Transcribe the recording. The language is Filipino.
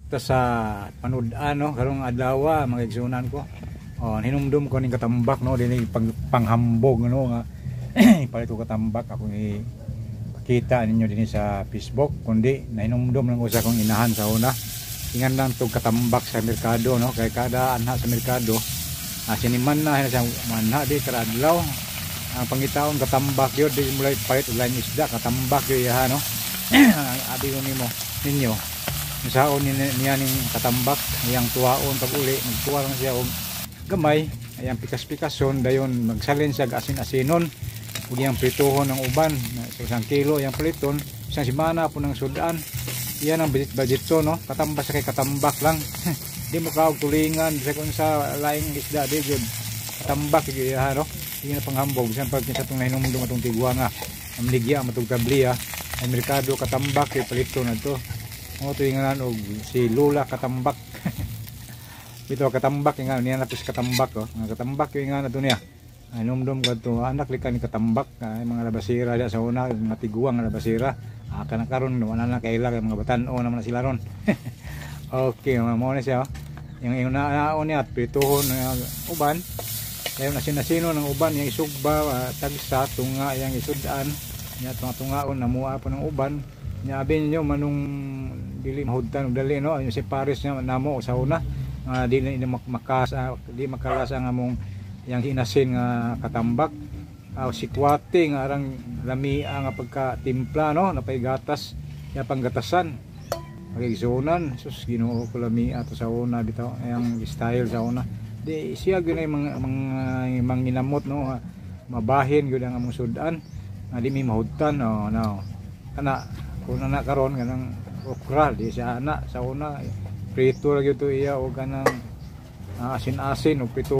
ta sa panudan no karong adlaw mga igsunan ko. Hinumdum ko ning katambak no dinhi panghambog no nga ipalit ko katambak ako ipakita ninyo dinhi sa Facebook kundi nahinumdum lang ko sa akong inahan sa una. Ingan lang tog katambak sa merkado no kay kada anha sa merkado siniman na sa manha di kada adlaw ang pangitaon katambak yun di mulai palit ulan isda katambak yun ya no. Abi ko nimo ninyo saon niya ning katambak niyang tuwaon pag uli nagtuwa lang siya og gamay ayang pikas-pikason dayon magsalin siya asin-asinon ug iyang prituhon ng uban sa 1 kilo yang paliton isang semana po ng sudan. Iyan ang budget so no katambak sa kay katambak lang. Di mo kaog tulingan sa kung sa laing isda di jud katambak gyud ya no. Hindi na panghambog bisan pag kinsa tong nahinumdum atong tigwa nga amligya matug tabliya ay merkado katambak kay palito na to mo tulingan og si Lula katambak. Bito katambak nga niya napis katambak nga katambak yung nga na to niya ay numdum ko to anak likan ni katambak ay mga labasira sa una mga tiguang nga labasira kana karon wala na kaila kay mga batan-o naman na sila ron. Okay mo na siya yung naon niya at prituhon uban kaya nasin-nasino ng uban yung isugba tagsa tunga yang isudan niya tungaon namua po ng uban niya abin niyo manung dili mahudtan og dali no yung si Paris niya namo sa una di makalas ang among yang inasin nga katambak sikwate nga arang lamia nga pagka-timpla no napay gatas ya panggatasan pagigsunan sus Ginoo ko lamia to sa una bitaw ang style sa una di siya gyud mga manginamot no mabahin gyud ang among sudan di mi mahudtan no kana kun na karon kanang okra di siya ana sa una prito ra gyud to iya o kanang asin-asin o prito